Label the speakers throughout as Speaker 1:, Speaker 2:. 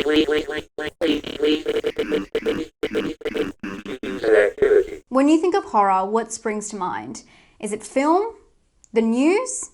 Speaker 1: When you think of horror, what springs to mind? Is it film? The news?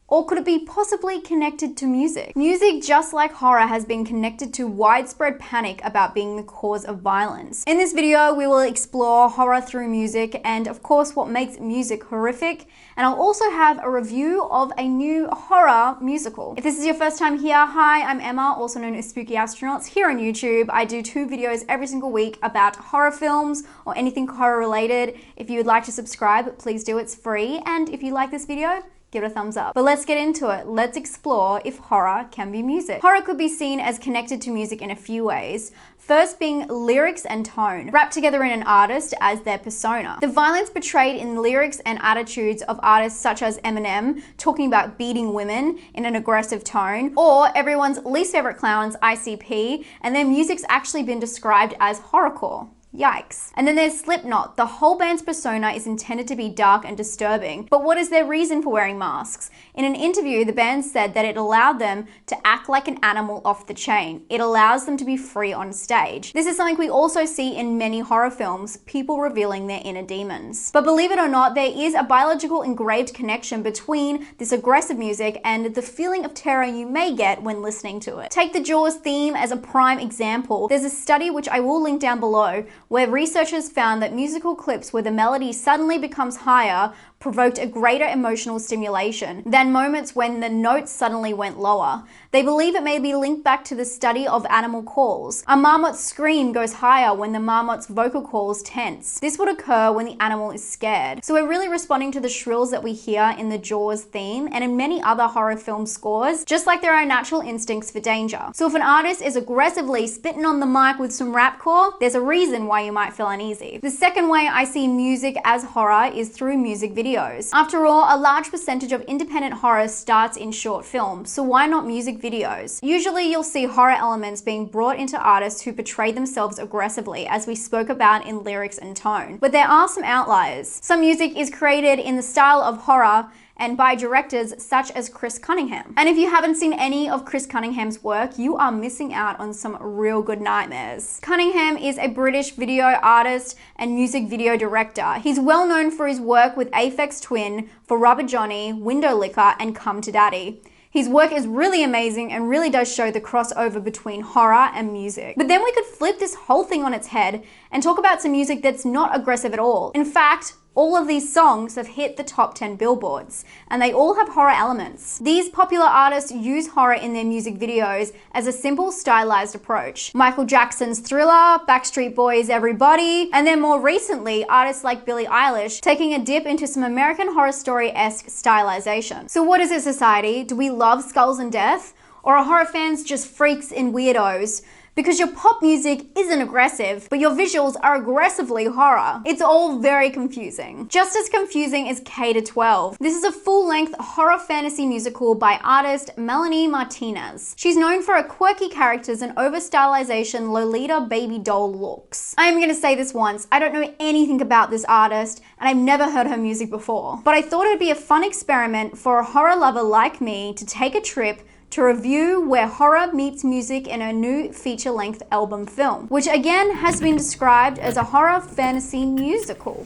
Speaker 1: Or could it be possibly connected to music? Music, just like horror, has been connected to widespread panic about being the cause of violence. In this video, we will explore horror through music and, of course, what makes music horrific. And I'll also have a review of a new horror musical. If this is your first time here, hi, I'm Emma, also known as Spooky Astronauts here on YouTube. I do 2 videos every single week about horror films or anything horror related. If you would like to subscribe, please do, it's free. And if you like this video, give it a thumbs up. But let's get into it. Let's explore if horror can be music. Horror could be seen as connected to music in a few ways. First being lyrics and tone, wrapped together in an artist as their persona. The violence portrayed in lyrics and attitudes of artists such as Eminem, talking about beating women in an aggressive tone, or everyone's least favorite clowns, ICP, and their music's actually been described as horrorcore. Yikes. And then there's Slipknot. The whole band's persona is intended to be dark and disturbing. But what is their reason for wearing masks? In an interview, the band said that it allowed them to act like an animal off the chain. It allows them to be free on stage. This is something we also see in many horror films, people revealing their inner demons. But believe it or not, there is a biological engraved connection between this aggressive music and the feeling of terror you may get when listening to it. Take the Jaws theme as a prime example. There's a study, which I will link down below, where researchers found that musical clips where the melody suddenly becomes higher provoked a greater emotional stimulation than moments when the notes suddenly went lower. They believe it may be linked back to the study of animal calls. A marmot's scream goes higher when the marmot's vocal cords tense. This would occur when the animal is scared. So we're really responding to the shrills that we hear in the Jaws theme and in many other horror film scores, just like there are natural instincts for danger. So if an artist is aggressively spitting on the mic with some rapcore, there's a reason why you might feel uneasy. The second way I see music as horror is through music videos. After all, a large percentage of independent horror starts in short film, so why not music videos? Usually you'll see horror elements being brought into artists who portray themselves aggressively, as we spoke about in lyrics and tone. But there are some outliers. Some music is created in the style of horror and by directors such as Chris Cunningham. And if you haven't seen any of Chris Cunningham's work, you are missing out on some real good nightmares. Cunningham is a British video artist and music video director. He's well known for his work with Aphex Twin, For Rubber Johnny, Window Licker, and Come to Daddy. His work is really amazing and really does show the crossover between horror and music. But then we could flip this whole thing on its head and talk about some music that's not aggressive at all. In fact, all of these songs have hit the top 10 billboards, and they all have horror elements. These popular artists use horror in their music videos as a simple stylized approach. Michael Jackson's Thriller, Backstreet Boys' Everybody, and then more recently, artists like Billie Eilish taking a dip into some American Horror Story-esque stylization. So what is it, society? Do we love skulls and death? Or are horror fans just freaks and weirdos? Because your pop music isn't aggressive, but your visuals are aggressively horror. It's all very confusing. Just as confusing as K-12. This is a full-length horror fantasy musical by artist Melanie Martinez. She's known for her quirky characters and over-stylization Lolita baby doll looks. I am gonna say this once, I don't know anything about this artist, and I've never heard her music before. But I thought it would be a fun experiment for a horror lover like me to take a trip to review where horror meets music in a new feature-length album film, which again has been described as a horror fantasy musical.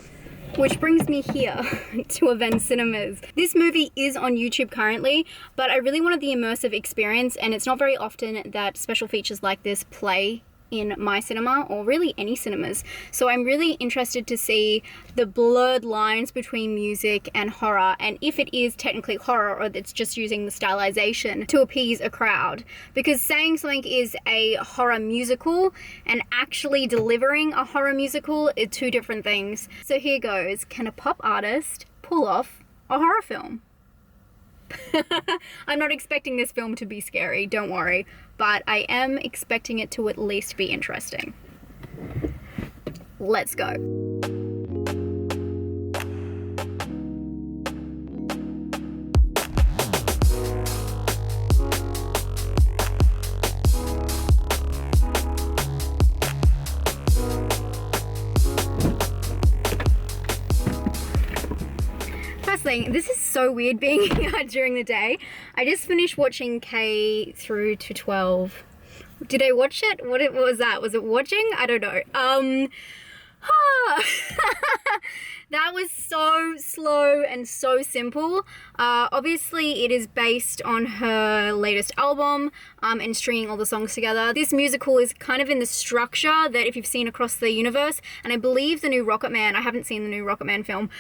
Speaker 1: Which brings me here to Event Cinemas. This movie is on YouTube currently, but I really wanted the immersive experience, and it's not very often that special features like this play in my cinema, or really any cinemas. So I'm really interested to see the blurred lines between music and horror, and if it is technically horror or it's just using the stylization to appease a crowd. Because saying something is a horror musical and actually delivering a horror musical are 2 different things. So here goes. Can a pop artist pull off a horror film? I'm not expecting this film to be scary, don't worry, but I am expecting it to at least be interesting. Let's go. Thing. This is so weird being here during the day. I just finished watching K through to 12 Did I watch it? What was that? Was it watching? I don't know. That was so slow and so simple. Obviously, it is based on her latest album and stringing all the songs together. This musical is kind of in the structure that if you've seen Across the Universe, and I believe the new Rocket Man, I haven't seen the new Rocket Man film,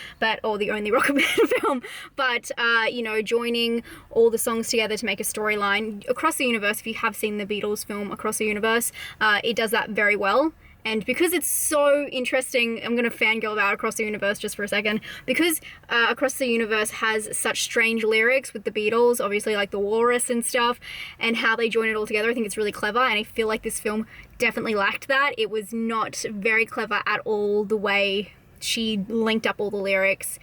Speaker 1: or the only Rocket Man film, but, you know, joining all the songs together to make a storyline. Across the Universe, if you have seen the Beatles film Across the Universe, it does that very well. And because it's so interesting, I'm going to fangirl about Across the Universe just for a second. Because Across the Universe has such strange lyrics with the Beatles, obviously like the Walrus and stuff, and how they join it all together, I think it's really clever. And I feel like this film definitely lacked that. It was not very clever at all, the way she linked up all the lyrics.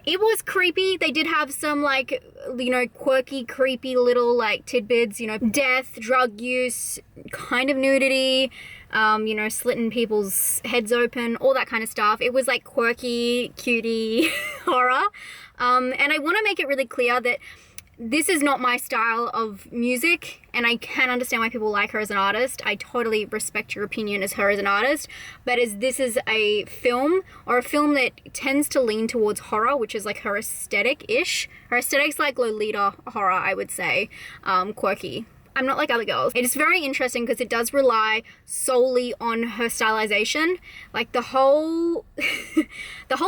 Speaker 1: It was creepy. They did have some, like, you know, quirky, creepy little, like, tidbits, you know, death, drug use, kind of nudity, you know, slitting people's heads open, all that kind of stuff. It was, like, quirky, cutie horror. And I want to make it really clear that this is not my style of music, and I can understand why people like her as an artist. I totally respect your opinion as her as an artist, but as this is a film, or a film that tends to lean towards horror, which is like her aesthetic-ish. Her aesthetic's like Lolita horror, I would say, quirky. I'm not like other girls. It is very interesting because it does rely solely on her stylization. Like the whole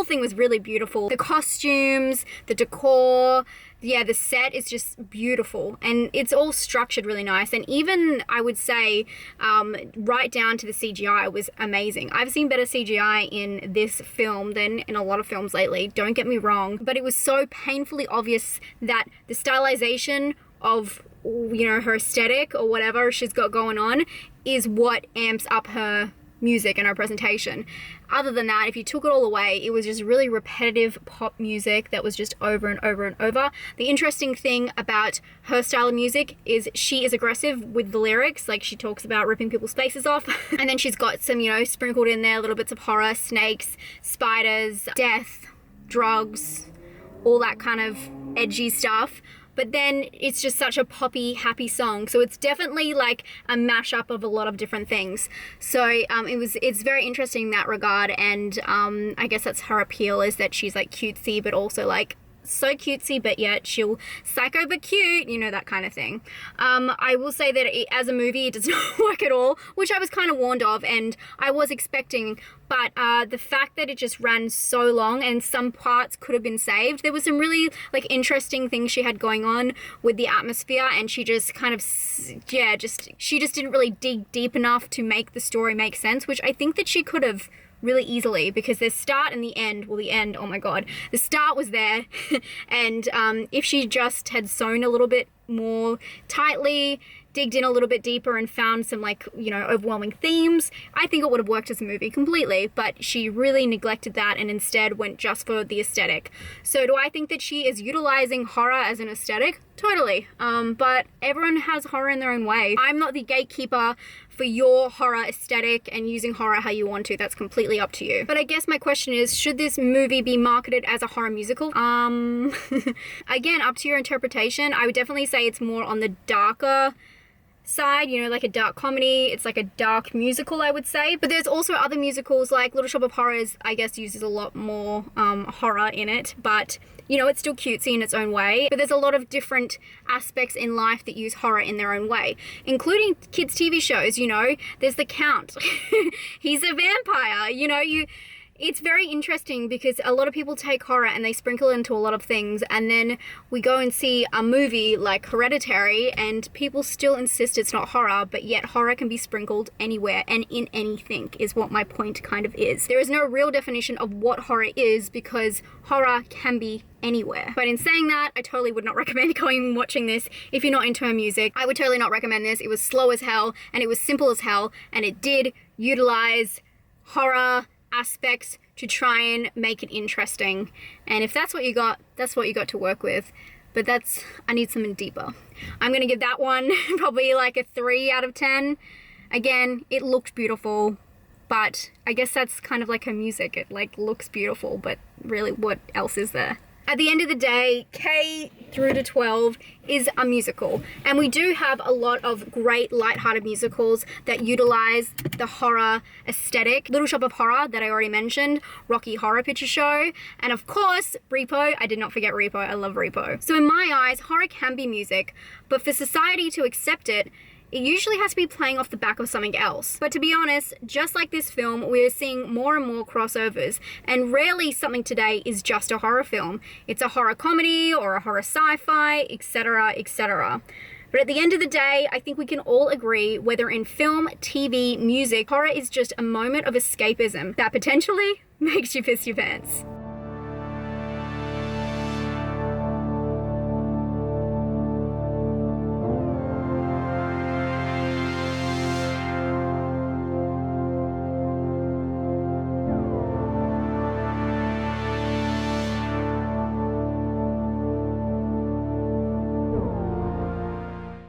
Speaker 1: thing was really beautiful. The costumes, the decor, yeah, the set is just beautiful, and it's all structured really nice. And even, I would say, right down to the CGI was amazing. I've seen better CGI in this film than in a lot of films lately, don't get me wrong, but it was so painfully obvious that the stylization of, you know, her aesthetic or whatever she's got going on is what amps up her music and her presentation. Other than that, if you took it all away, it was just really repetitive pop music that was just over and over and over. The interesting thing about her style of music is she is aggressive with the lyrics. Like, she talks about ripping people's faces off, and then she's got some, you know, sprinkled in there little bits of horror, snakes, spiders, death, drugs, all that kind of edgy stuff. But then it's just such a poppy, happy song. So it's definitely like a mashup of a lot of different things. So it's very interesting in that regard. And I guess that's her appeal, is that she's like cutesy, but also like so cutesy, but yet she'll psycho but cute, you know, that kind of thing. I will say that as a movie, it does not work at all, which I was kind of warned of and I was expecting, but the fact that it just ran so long and some parts could have been saved. There was some really like interesting things she had going on with the atmosphere, and she just kind of, yeah, she just didn't really dig deep enough to make the story make sense, which I think that she could have really easily, because the start and the end, well, the end, oh my god, the start was there, and if she just had sewn a little bit more tightly, digged in a little bit deeper and found some, like, you know, overwhelming themes, I think it would have worked as a movie completely, but she really neglected that and instead went just for the aesthetic. So do I think that she is utilizing horror as an aesthetic? Totally. But everyone has horror in their own way. I'm not the gatekeeper for your horror aesthetic and using horror how you want to. That's completely up to you. But I guess my question is, should this movie be marketed as a horror musical? Again, up to your interpretation. I would definitely say it's more on the darker side, you know, like a dark comedy. It's like a dark musical, I would say. But there's also other musicals, like Little Shop of Horrors, I guess, uses a lot more horror in it, but you know, it's still cutesy in its own way. But there's a lot of different aspects in life that use horror in their own way, including kids' TV shows. You know, there's The Count. He's a vampire, you know, it's very interesting because a lot of people take horror and they sprinkle into a lot of things, and then we go and see a movie like Hereditary and people still insist it's not horror, but yet horror can be sprinkled anywhere and in anything, is what my point kind of is. There is no real definition of what horror is because horror can be anywhere. But in saying that, I totally would not recommend going and watching this if you're not into her music. I would totally not recommend this. It was slow as hell and it was simple as hell, and it did utilize horror aspects to try and make it interesting, and if that's what you got, that's what you got to work with. But I need something deeper. I'm gonna give that one probably like a 3 out of 10. Again, it looked beautiful, but I guess that's kind of like her music. It like looks beautiful, but really what else is there? At the end of the day, K through to 12 is a musical, and we do have a lot of great light-hearted musicals that utilize the horror aesthetic. Little Shop of Horror that I already mentioned, Rocky Horror Picture Show, and of course Repo. I did not forget Repo. I love Repo. So in my eyes, horror can be music, but for society to accept it, it usually has to be playing off the back of something else. But to be honest, just like this film, we're seeing more and more crossovers, and rarely something today is just a horror film. It's a horror comedy or a horror sci-fi, etc., etc. But at the end of the day, I think we can all agree, whether in film, TV, music, horror is just a moment of escapism that potentially makes you piss your pants.